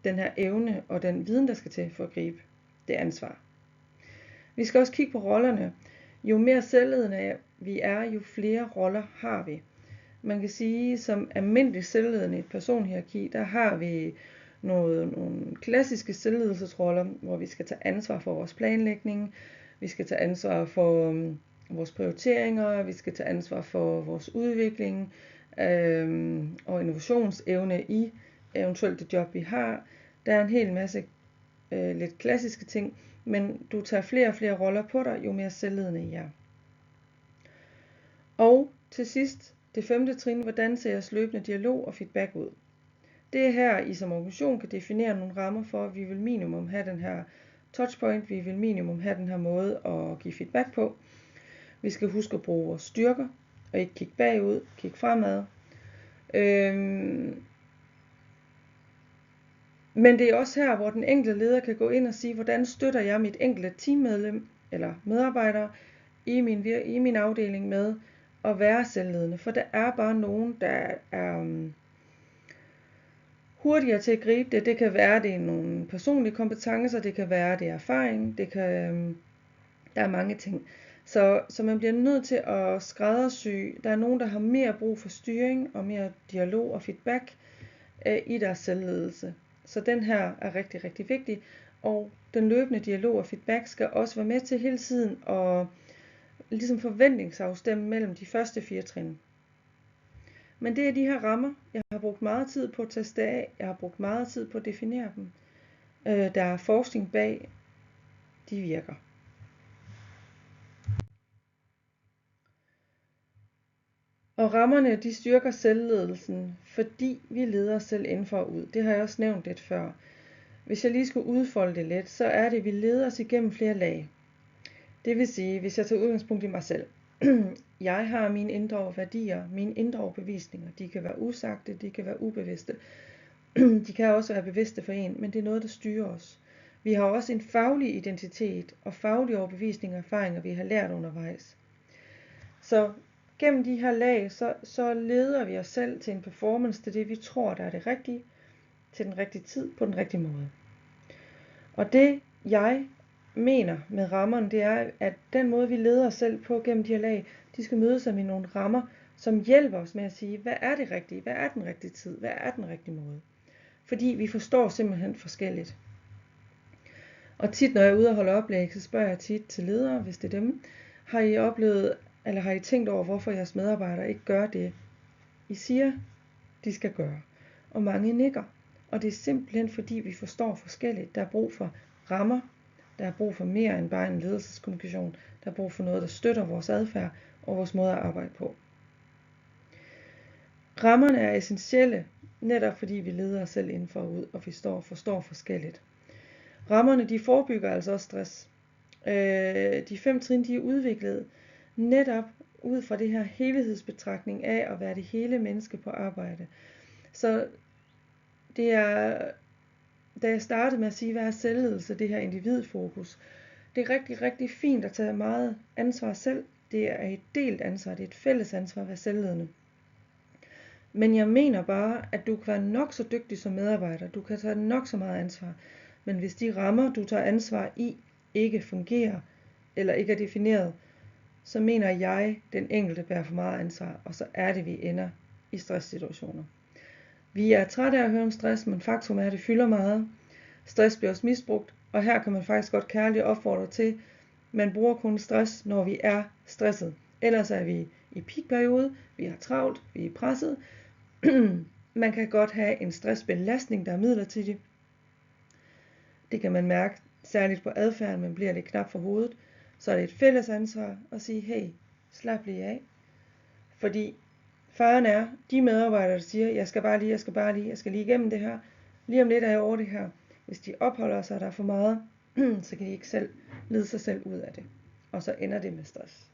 den her evne og den viden, der skal til for at gribe det ansvar. Vi skal også kigge på rollerne. Jo mere selvledende vi er, jo flere roller har vi. Man kan sige, som almindelig selvledende i et personhierarki, der har vi nogle klassiske selvledelsesroller, hvor vi skal tage ansvar for vores planlægning, vi skal tage ansvar for vores prioriteringer, vi skal tage ansvar for vores udvikling og innovationsevne i eventuelt det job, vi har. Der er en hel masse lidt klassiske ting, men du tager flere og flere roller på dig, jo mere selvledende I er. Og til sidst, det 5. trin, hvordan ser jeres løbende dialog og feedback ud? Det er her, I som organisation kan definere nogle rammer for, at vi vil minimum have den her touchpoint, vi vil minimum have den her måde at give feedback på. Vi skal huske at bruge vores styrker, og ikke kigge bagud, kigge fremad. Men det er også her, hvor den enkelte leder kan gå ind og sige, hvordan støtter jeg mit enkelte teammedlem eller medarbejder i min afdeling med at være selvledende. For der er bare nogen, der er hurtigere til at gribe det. Det kan være, det er nogle personlige kompetencer, det kan være, det er erfaring, der er mange ting. Så man bliver nødt til at skræddersy. Der er nogen, der har mere brug for styring og mere dialog og feedback i deres selvledelse. Så den her er rigtig, rigtig vigtig. Og den løbende dialog og feedback skal også være med til hele tiden at ligesom forventningsafstemme mellem de første 4 trin. Men det er de her rammer. Jeg har brugt meget tid på at teste af. Jeg har brugt meget tid på at definere dem. Der er forskning bag. De virker. Og rammerne, de styrker selvledelsen, fordi vi leder os selv indenfor og ud. Det har jeg også nævnt lidt før. Hvis jeg lige skulle udfolde det lidt, så er det, at vi leder os igennem flere lag. Det vil sige, hvis jeg tager udgangspunkt i mig selv. Jeg har mine indre værdier, mine indre overbevisninger. De kan være usagte, de kan være ubevidste. De kan også være bevidste for en, men det er noget, der styrer os. Vi har også en faglig identitet og faglige overbevisninger og erfaringer, vi har lært undervejs. Så gennem de her lag, så leder vi os selv til en performance, til det vi tror, der er det rigtige, til den rigtige tid, på den rigtige måde. Og det jeg mener med rammerne, det er, at den måde vi leder os selv på gennem de her lag, de skal mødes med nogle rammer, som hjælper os med at sige, hvad er det rigtige, hvad er den rigtige tid, hvad er den rigtige måde. Fordi vi forstår simpelthen forskelligt. Og tit når jeg er ude og holde oplæg, så spørger jeg tit til ledere, hvis det er dem, har I oplevet, eller har I tænkt over, hvorfor jeres medarbejdere ikke gør det, I siger, de skal gøre. Og mange nikker. Og det er simpelthen fordi, vi forstår forskelligt. Der er brug for rammer. Der er brug for mere end bare en ledelseskommunikation. Der er brug for noget, der støtter vores adfærd og vores måde at arbejde på. Rammerne er essentielle, netop fordi vi leder os selv indenfor og ud, og vi forstår forskelligt. Rammerne, de forebygger altså også stress. De 5 trin, de er udviklet netop ud fra det her helhedsbetragtning af at være det hele menneske på arbejde. Så det er, da jeg startede med at sige, hvad er selvledelse, det her individfokus, det er rigtig, rigtig fint at tage meget ansvar selv. Det er et delt ansvar, det er et fælles ansvar at være selvledende. Men jeg mener bare, at du kan være nok så dygtig som medarbejder, du kan tage nok så meget ansvar, men hvis de rammer, du tager ansvar i, ikke fungerer, eller ikke er defineret, så mener jeg, den enkelte bærer for meget ansvar, og så er det, vi ender i stresssituationer. Vi er trætte af at høre om stress, men faktum er, at det fylder meget. Stress bliver også misbrugt, og her kan man faktisk godt kærligt opfordre til, man bruger kun stress, når vi er stresset. Ellers er vi i peakperiode, vi har travlt, vi er presset. Man kan godt have en stressbelastning, der er midlertidig. Det kan man mærke særligt på adfærden, man bliver lidt knap for hovedet. Så er det et fælles ansvar at sige, hey, slap lige af. Fordi faren er, de medarbejdere, der siger, jeg skal lige igennem det her. Lige om lidt er jeg over det her. Hvis de opholder sig, der er for meget, så kan de ikke selv lede sig selv ud af det. Og så ender det med stress.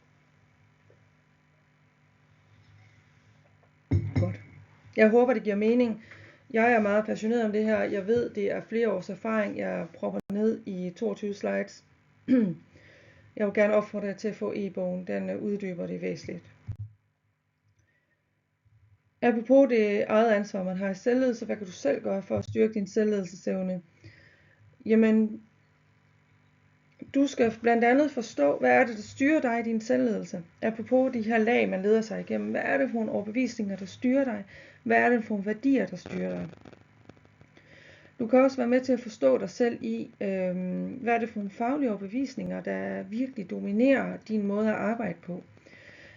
Godt. Jeg håber, det giver mening. Jeg er meget passioneret om det her. Jeg ved, det er flere års erfaring. Jeg propper ned i 22 slides. Jeg vil gerne opfordre dig til at få e-bogen. Den uddyber det væsentligt. Apropos det eget ansvar, man har i selvledelse, hvad kan du selv gøre for at styrke din selvledelsesevne? Jamen, du skal blandt andet forstå, hvad er det, der styrer dig i din selvledelse? Apropos de her lag, man leder sig igennem. Hvad er det for nogle overbevisninger, der styrer dig? Hvad er det for nogle værdier, der styrer dig? Du kan også være med til at forstå dig selv i, hvad er det for nogle faglige overbevisninger, der virkelig dominerer din måde at arbejde på.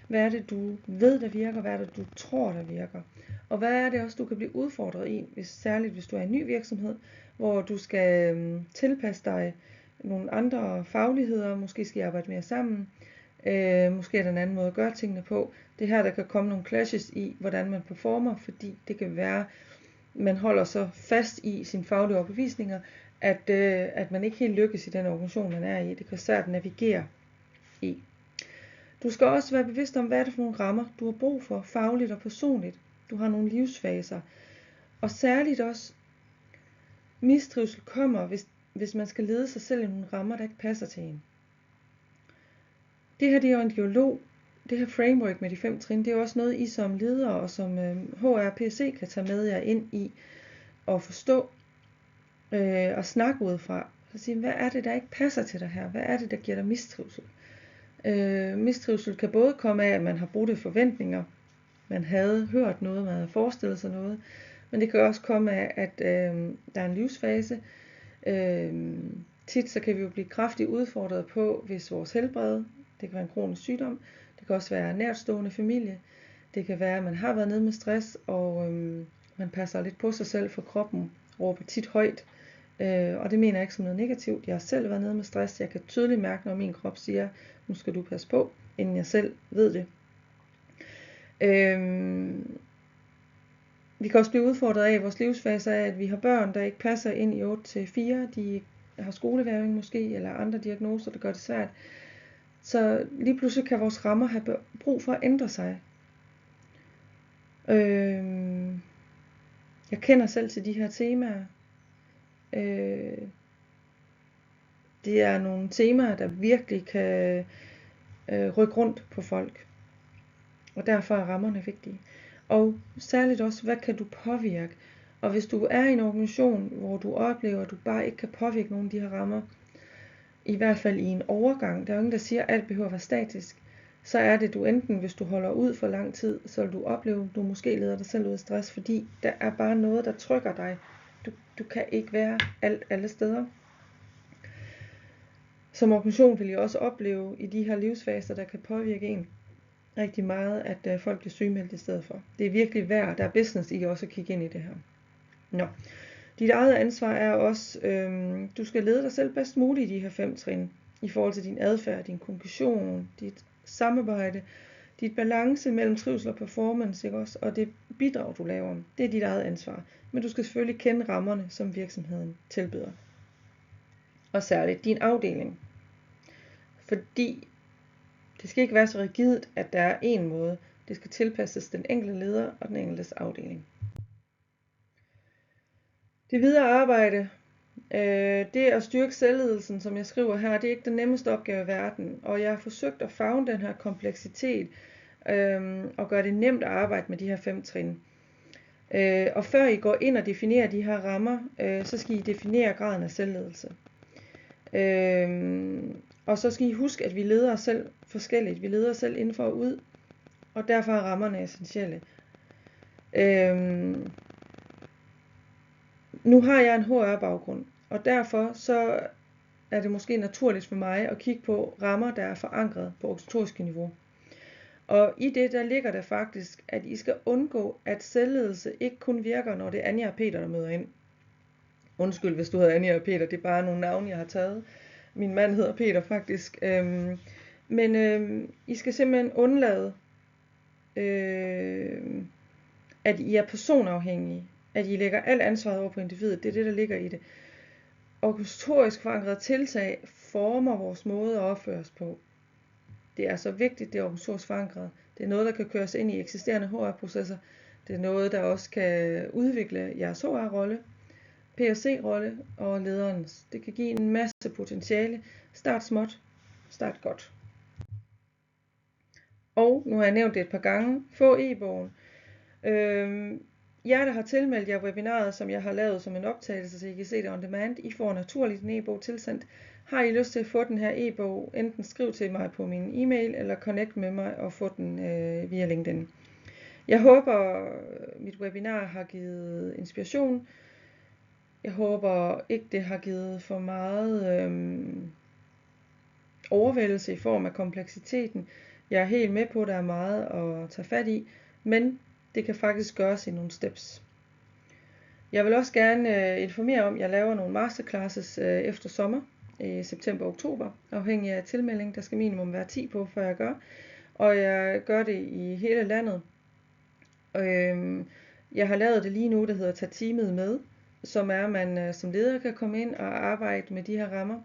Hvad er det, du ved, der virker? Hvad er det, du tror, der virker? Og hvad er det også, du kan blive udfordret i, særligt hvis du er en ny virksomhed, hvor du skal tilpasse dig nogle andre fagligheder, måske skal I arbejde mere sammen, måske er der en anden måde at gøre tingene på. Det her, der kan komme nogle clashes i, hvordan man performer, fordi det kan være, man holder så fast i sine faglige overbevisninger, at man ikke helt lykkes i den organisation, man er i. Det kan være svært at navigere i. Du skal også være bevidst om, hvad er det for nogle rammer, du har brug for, fagligt og personligt. Du har nogle livsfaser. Og særligt også, mistrivsel kommer, hvis man skal lede sig selv i nogle rammer, der ikke passer til en. Det her, det er jo en dialog. Det her framework med de 5 trin, det er også noget, I som ledere og som HRPC kan tage med jer ind i og forstå og snakke ud fra. Så sige, hvad er det, der ikke passer til dig her? Hvad er det, der giver dig mistrivsel? Mistrivsel kan både komme af, at man har brudte forventninger, man havde hørt noget, man havde forestillet sig noget, men det kan også komme af, at der er en livsfase. Tit så kan vi jo blive kraftigt udfordret på, hvis vores helbred, det kan være en kronisk sygdom, det kan også være nærtstående familie, Det kan være, at man har været nede med stress, og man passer lidt på sig selv, for kroppen råber tit højt. Og det mener jeg ikke som noget negativt. Jeg har selv været nede med stress. Jeg kan tydeligt mærke, når min krop siger, nu skal du passe på, inden jeg selv ved det. Vi kan også blive udfordret af i vores livsfase af, at vi har børn, der ikke passer ind i 8-4. De har skolevægring måske, eller andre diagnoser, der gør det svært. Så lige pludselig kan vores rammer have brug for at ændre sig. Jeg kender selv til de her temaer. Det er nogle temaer, der virkelig kan rykke rundt på folk. Og derfor er rammerne vigtige. Og særligt også, hvad kan du påvirke? Og hvis du er i en organisation, hvor du oplever, at du bare ikke kan påvirke nogle af de her rammer, i hvert fald i en overgang, der er ingen, der siger, at alt behøver at være statisk, så er det du enten, hvis du holder ud for lang tid, så vil du opleve, at du måske leder dig selv ud af stress, fordi der er bare noget, der trykker dig. Du kan ikke være alle steder. Som organisation vil jeg også opleve i de her livsfaser, der kan påvirke en rigtig meget, at folk bliver sygemeldt i stedet for. Det er virkelig værd, der er business i også at kigge ind i det her. Nå. Dit eget ansvar er også, du skal lede dig selv bedst muligt i de her 5 trin, i forhold til din adfærd, din kommunikation, dit samarbejde, dit balance mellem trivsel og performance, ikke også? Og det bidrag, du laver, det er dit eget ansvar. Men du skal selvfølgelig kende rammerne, som virksomheden tilbyder. Og særligt din afdeling. Fordi det skal ikke være så rigidt, at der er én måde. Det skal tilpasses den enkelte leder og den enkeltes afdeling. Det videre arbejde, det at styrke selvledelsen, som jeg skriver her, det er ikke den nemmeste opgave i verden. Og jeg har forsøgt at favne den her kompleksitet og gøre det nemt at arbejde med de her 5 trin. Og før I går ind og definerer de her rammer, så skal I definere graden af selvledelse. Og så skal I huske, at vi leder os selv forskelligt. Vi leder os selv inden for og ud, og derfor er rammerne essentielle. Nu har jeg en HR-baggrund, og derfor så er det måske naturligt for mig at kigge på rammer, der er forankret på organisatorisk niveau. Og i det, der ligger der faktisk, at I skal undgå, at selvledelse ikke kun virker, når det er Anja og Peter, der møder ind. Undskyld, hvis du hedder Anja og Peter, det er bare nogle navne, jeg har taget. Min mand hedder Peter faktisk. Men I skal simpelthen undlade, at I er personafhængige. At I lægger alt ansvaret over på individet. Det er det, der ligger i det. Organisatorisk forankrede tiltag former vores måde at opføre os på. Det er så vigtigt, det er organisatorisk forankret. Det er noget, der kan køres ind i eksisterende HR-processer. Det er noget, der også kan udvikle jeres HR-rolle, P&C-rolle og lederens. Det kan give en masse potentiale. Start småt, start godt. Og nu har jeg nævnt det et par gange. Få e-bogen. Jer, der har tilmeldt jer webinaret, som jeg har lavet som en optagelse, så I kan se det on demand, I får naturligt en e-bog tilsendt. Har I lyst til at få den her e-bog, enten skriv til mig på min e-mail, eller connect med mig og få den via LinkedIn. Jeg håber, mit webinar har givet inspiration. Jeg håber ikke, det har givet for meget overvældelse i form af kompleksiteten. Jeg er helt med på, at der er meget at tage fat i, men det kan faktisk gøres i nogle steps. Jeg vil også gerne informere om, at jeg laver nogle masterclasses efter sommer i september og oktober, afhængig af tilmelding. Der skal minimum være 10 på, før jeg gør. Og jeg gør det i hele landet. Jeg har lavet det lige nu, der hedder Tag teamet med, som er, at man som leder kan komme ind og arbejde med de her rammer.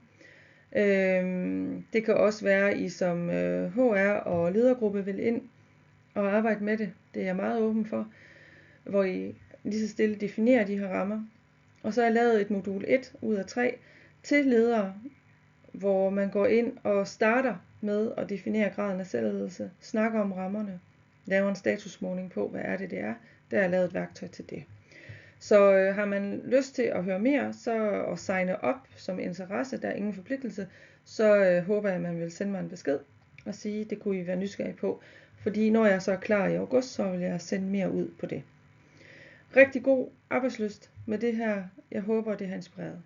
Det kan også være, at I som HR og ledergruppe vil ind og arbejde med det. Det er jeg meget åben for, hvor I lige så stille definerer de her rammer. Og så har jeg lavet et modul 1 ud af 3 til ledere, hvor man går ind og starter med at definere graden af selvledelse, snakker om rammerne, laver en statusmåling på, hvad er det er. Der er lavet et værktøj til det. Så har man lyst til at høre mere, så at signe op som interesse, der er ingen forpligtelse, så håber jeg, at man vil sende mig en besked og sige, det kunne I være nysgerrige på. Fordi når jeg så er klar i august, så vil jeg sende mere ud på det. Rigtig god arbejdslyst med det her. Jeg håber, det har inspireret.